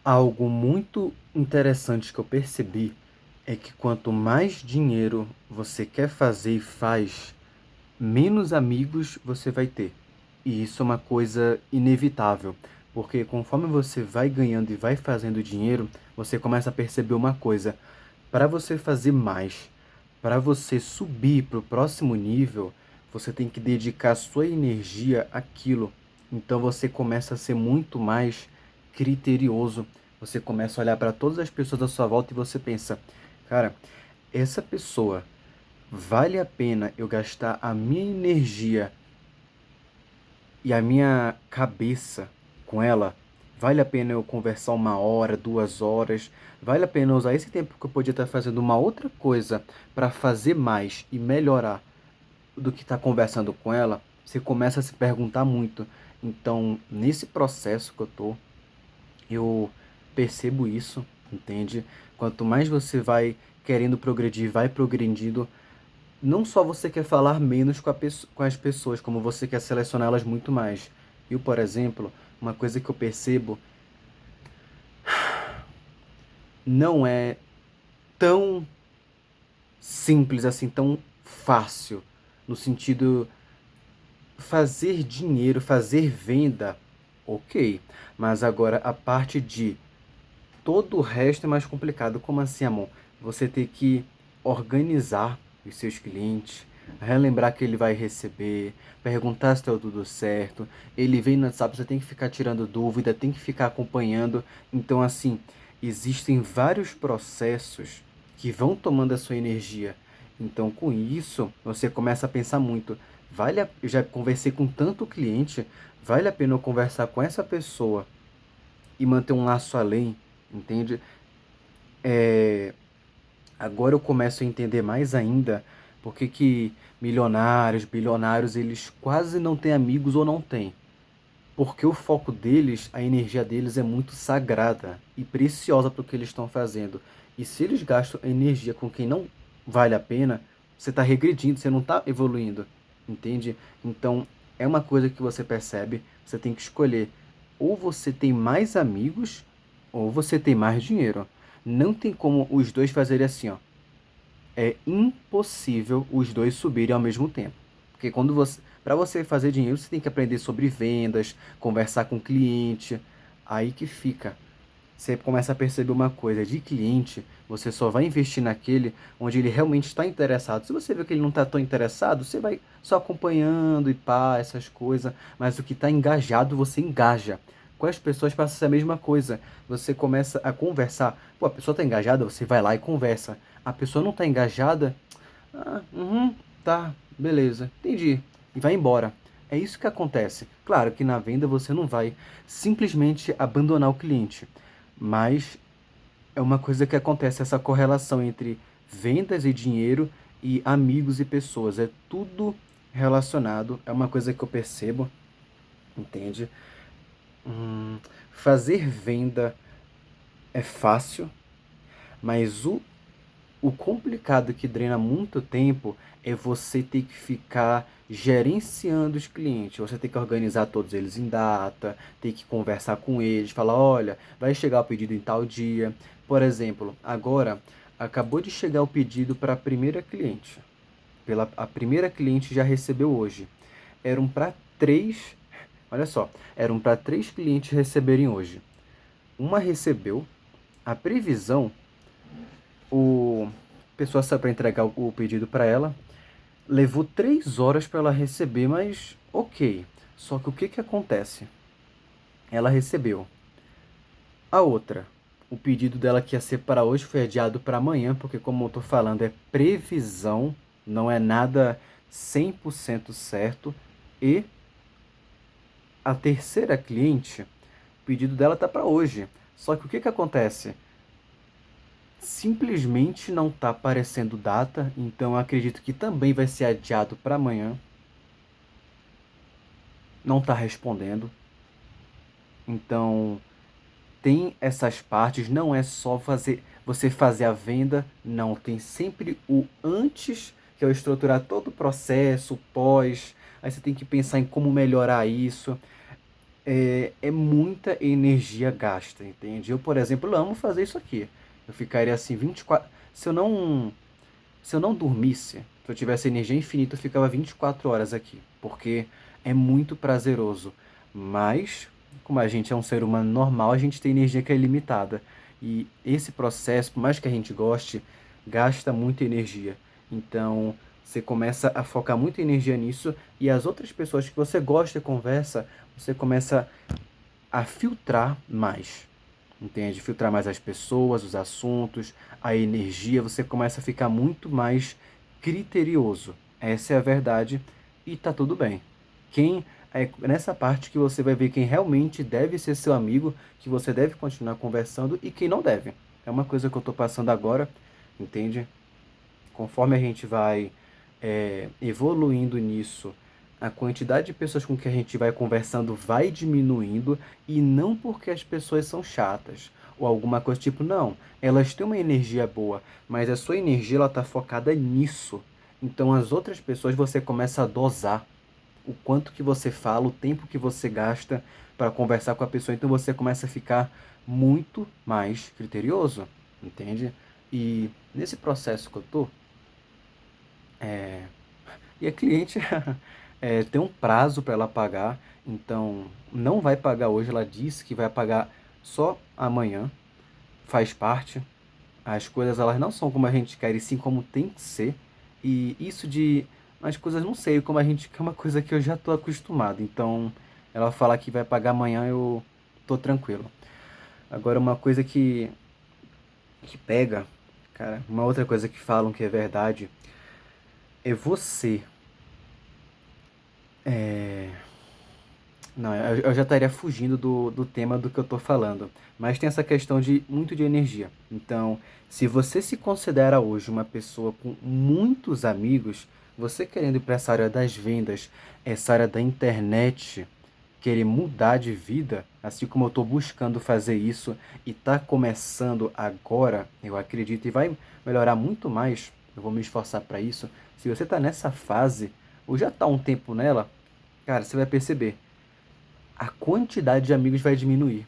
Algo muito interessante que eu percebi é que quanto mais dinheiro você quer fazer e faz, menos amigos você vai ter. E isso é uma coisa inevitável, porque conforme você vai ganhando e vai fazendo dinheiro, você começa a perceber uma coisa: para você fazer mais, para você subir para o próximo nível, você tem que dedicar sua energia àquilo. Então você começa a ser muito mais criterioso. Você começa a olhar para todas as pessoas à sua volta e você pensa: cara, essa pessoa vale a pena eu gastar a minha energia e a minha cabeça com ela? Vale a pena eu conversar 1 hora, 2 horas? Vale a pena eu usar esse tempo que eu podia estar fazendo uma outra coisa para fazer mais e melhorar do que estar conversando com ela? Você começa a se perguntar muito. Então, nesse processo que eu percebo isso, entende? Quanto mais você vai querendo progredir, vai progredindo, não só você quer falar menos com as pessoas, como você quer selecioná-las muito mais. Eu, por exemplo, uma coisa que eu percebo não é tão simples assim, tão fácil, no sentido fazer dinheiro, fazer venda, ok. Mas agora a parte de todo o resto é mais complicado. Como assim, amor? Você ter que organizar os seus clientes, relembrar que ele vai receber, perguntar se está tudo certo. Ele vem no WhatsApp, você tem que ficar tirando dúvida, tem que ficar acompanhando. Então, assim, existem vários processos que vão tomando a sua energia. Então, com isso, você começa a pensar muito. Eu já conversei com tanto cliente, vale a pena eu conversar com essa pessoa e manter um laço além, entende? É, agora eu começo a entender mais ainda por que milionários, bilionários, eles quase não têm amigos ou não têm. Porque o foco deles, a energia deles é muito sagrada e preciosa para o que eles estão fazendo. E se eles gastam energia com quem não vale a pena, você está regredindo, você não está evoluindo, entende? Então, é uma coisa que você percebe, você tem que escolher. Ou você tem mais amigos, ou você tem mais dinheiro. Não tem como os dois fazerem assim, ó. É impossível os dois subirem ao mesmo tempo. Porque para você fazer dinheiro, você tem que aprender sobre vendas, conversar com o cliente, aí que fica. Você começa a perceber uma coisa, de cliente, você só vai investir naquele onde ele realmente está interessado. Se você vê que ele não está tão interessado, você vai só acompanhando e pá, essas coisas, mas o que está engajado, você engaja. Com as pessoas passa a mesma coisa. Você começa a conversar. Pô, a pessoa está engajada, você vai lá e conversa. A pessoa não está engajada, tá, beleza, entendi. E vai embora. É isso que acontece. Claro que na venda você não vai simplesmente abandonar o cliente, mas é uma coisa que acontece, essa correlação entre vendas e dinheiro e amigos e pessoas. É tudo relacionado, é uma coisa que eu percebo, entende? Fazer venda é fácil, mas o complicado que drena muito tempo é você ter que ficar gerenciando os clientes. Você tem que organizar todos eles em data, ter que conversar com eles, falar, olha, vai chegar o pedido em tal dia. Por exemplo, agora acabou de chegar o pedido para a primeira cliente. A primeira cliente já recebeu hoje. Eram para três, olha só, eram para três clientes receberem hoje. Uma recebeu, a previsão o pessoa saiu para entregar o pedido para ela. Levou 3 horas para ela receber, mas ok. Só que o que que acontece? Ela recebeu. A outra, o pedido dela que ia ser para hoje foi adiado para amanhã, porque como eu tô falando, é previsão, não é nada 100% certo. E a terceira cliente, o pedido dela tá para hoje. Só que o que que acontece? Simplesmente não está aparecendo data, então eu acredito que também vai ser adiado para amanhã. Não está respondendo. Então tem essas partes, não é só você fazer a venda, não, tem sempre o antes, que é o estruturar todo o processo, o pós, aí você tem que pensar em como melhorar isso. é muita energia gasta, entende? Eu, por exemplo, amo fazer isso aqui. Eu ficaria assim 24. Se eu não dormisse, se eu tivesse energia infinita, eu ficava 24 horas aqui, porque é muito prazeroso. Mas, como a gente é um ser humano normal, a gente tem energia que é limitada. E esse processo, por mais que a gente goste, gasta muita energia. Então, você começa a focar muita energia nisso e as outras pessoas que você gosta e conversa, você começa a filtrar mais. Entende? Filtrar mais as pessoas, os assuntos, a energia, você começa a ficar muito mais criterioso. Essa é a verdade e tá tudo bem. Quem é nessa parte que você vai ver quem realmente deve ser seu amigo, que você deve continuar conversando e quem não deve. É uma coisa que eu tô passando agora, entende? Conforme a gente vai evoluindo nisso, a quantidade de pessoas com que a gente vai conversando vai diminuindo e não porque as pessoas são chatas ou alguma coisa tipo, não, elas têm uma energia boa, mas a sua energia ela tá focada nisso. Então as outras pessoas você começa a dosar o quanto que você fala, o tempo que você gasta para conversar com a pessoa, então você começa a ficar muito mais criterioso, entende? E nesse processo que eu tô, é, e a cliente tem um prazo para ela pagar, então não vai pagar hoje. Ela disse que vai pagar só amanhã. Faz parte. As coisas elas não são como a gente quer, e sim como tem que ser. E isso de as coisas não sei como a gente quer, é uma coisa que eu já tô acostumado. Então ela falar que vai pagar amanhã, eu tô tranquilo. Agora uma coisa que pega, cara, uma outra coisa que falam que é verdade é você. É, Não, eu já estaria fugindo do tema do que eu estou falando. Mas tem essa questão de muito de energia. Então, se você se considera hoje uma pessoa com muitos amigos, você querendo ir para essa área das vendas, essa área da internet, querer mudar de vida, assim como eu estou buscando fazer isso e está começando agora, eu acredito, e vai melhorar muito mais, eu vou me esforçar para isso. Se você está nessa fase, ou já está um tempo nela, cara, você vai perceber a quantidade de amigos vai diminuir,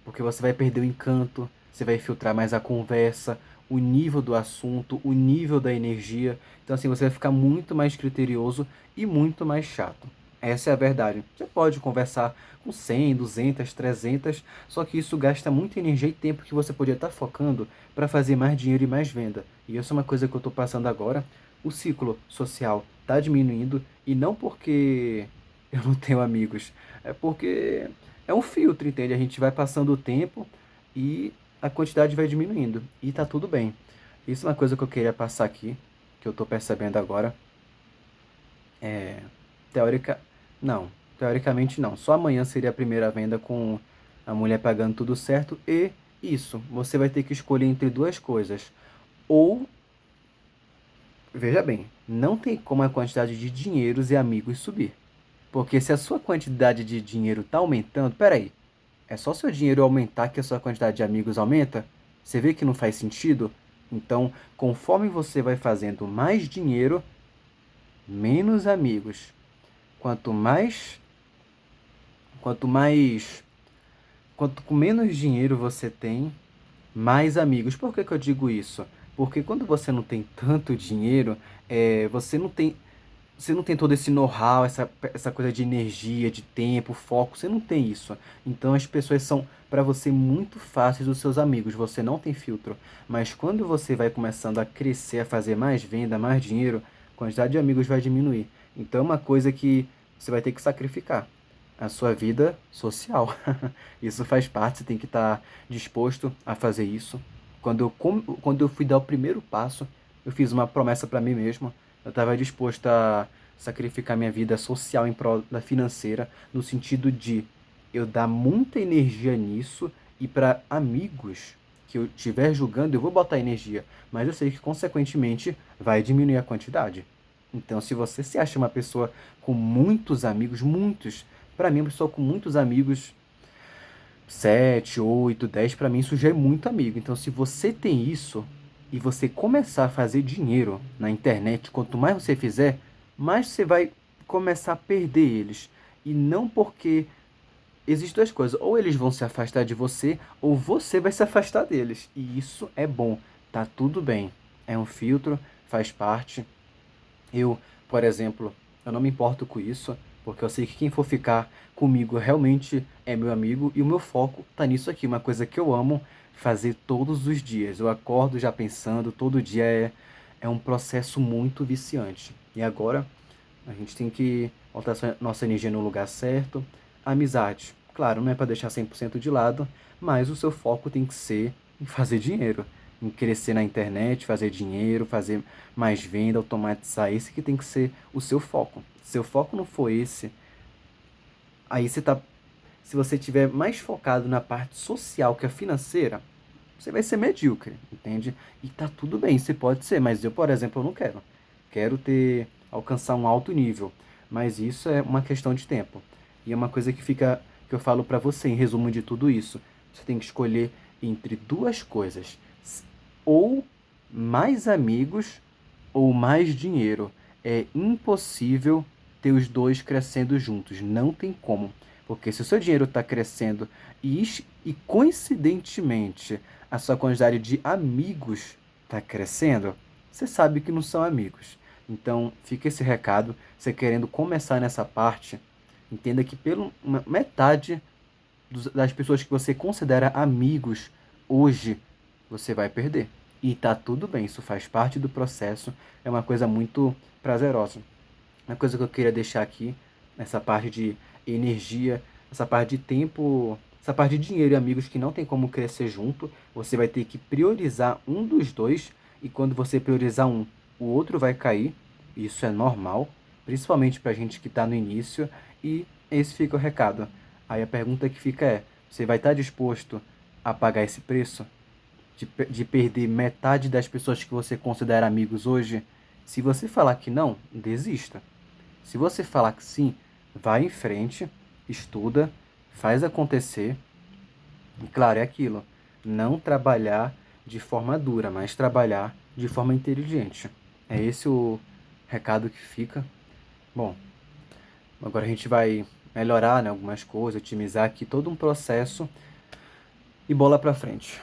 porque você vai perder o encanto, você vai filtrar mais a conversa, o nível do assunto, o nível da energia. Então, assim, você vai ficar muito mais criterioso e muito mais chato. Essa é a verdade. Você pode conversar com 100, 200, 300, só que isso gasta muita energia e tempo que você podia estar focando para fazer mais dinheiro e mais venda. E isso é uma coisa que eu estou passando agora. O ciclo social está diminuindo e não porque eu não tenho amigos, é porque é um filtro, entende? A gente vai passando o tempo e a quantidade vai diminuindo. E tá tudo bem. Isso é uma coisa que eu queria passar aqui, que eu tô percebendo agora. É, teórica, não. Teoricamente não. Só amanhã seria a primeira venda com a mulher pagando tudo certo. E isso, você vai ter que escolher entre duas coisas. Ou, veja bem, não tem como a quantidade de dinheiros e amigos subir. Porque se a sua quantidade de dinheiro está aumentando, peraí, é só seu dinheiro aumentar que a sua quantidade de amigos aumenta? Você vê que não faz sentido? Então, conforme você vai fazendo mais dinheiro, menos amigos. Quanto mais, quanto mais, quanto com menos dinheiro você tem, mais amigos. Por que que eu digo isso? Porque quando você não tem tanto dinheiro, você não tem todo esse know-how, essa coisa de energia, de tempo, foco, você não tem isso. Então as pessoas são para você muito fáceis os seus amigos, você não tem filtro. Mas quando você vai começando a crescer, a fazer mais venda, mais dinheiro, a quantidade de amigos vai diminuir. Então é uma coisa que você vai ter que sacrificar. A sua vida social. Isso faz parte, você tem que estar disposto a fazer isso. Quando eu fui dar o primeiro passo, eu fiz uma promessa para mim mesmo. Eu estava disposto a sacrificar minha vida social em prol da financeira, no sentido de eu dar muita energia nisso e para amigos que eu estiver julgando, eu vou botar energia, mas eu sei que consequentemente vai diminuir a quantidade. Então, se você se acha uma pessoa com muitos amigos, muitos, para mim, uma pessoa com muitos amigos, 7, 8, 10, para mim isso já é muito amigo. Então, se você tem isso e você começar a fazer dinheiro na internet, quanto mais você fizer, mais você vai começar a perder eles. E não porque existem duas coisas, ou eles vão se afastar de você, ou você vai se afastar deles. E isso é bom, tá tudo bem. É um filtro, faz parte. Eu, por exemplo, eu não me importo com isso, porque eu sei que quem for ficar comigo realmente é meu amigo e o meu foco tá nisso aqui, uma coisa que eu amo fazer todos os dias. Eu acordo já pensando, todo dia é um processo muito viciante. E agora a gente tem que botar nossa energia no lugar certo. Amizade, claro, não é para deixar 100% de lado, mas o seu foco tem que ser em fazer dinheiro, em crescer na internet, fazer dinheiro, fazer mais venda, automatizar. Esse que tem que ser o seu foco. Se seu foco não for esse, aí você tá. Se você tiver mais focado na parte social que a financeira, você vai ser medíocre, entende? E tá tudo bem, você pode ser, mas eu, por exemplo, eu não quero. Quero alcançar um alto nível, mas isso é uma questão de tempo. E é uma coisa que eu falo pra você, em resumo de tudo isso. Você tem que escolher entre duas coisas: ou mais amigos ou mais dinheiro. É impossível ter os dois crescendo juntos, não tem como. Porque se o seu dinheiro está crescendo e coincidentemente a sua quantidade de amigos está crescendo, você sabe que não são amigos. Então fica esse recado, você querendo começar nessa parte, entenda que pelo metade das pessoas que você considera amigos hoje, você vai perder. E tá tudo bem, isso faz parte do processo, é uma coisa muito prazerosa. Uma coisa que eu queria deixar aqui, essa parte de energia, essa parte de tempo, essa parte de dinheiro e amigos que não tem como crescer junto, você vai ter que priorizar um dos dois, e quando você priorizar um, o outro vai cair, isso é normal, principalmente pra gente que tá no início, e esse fica o recado. Aí a pergunta que fica é, você vai estar disposto a pagar esse preço? De perder metade das pessoas que você considera amigos hoje? Se você falar que não, desista. Se você falar que sim, vai em frente, estuda, faz acontecer. E claro, é aquilo. Não trabalhar de forma dura, mas trabalhar de forma inteligente. É esse o recado que fica. Bom, agora a gente vai melhorar, né, algumas coisas, otimizar aqui todo um processo e bola pra frente.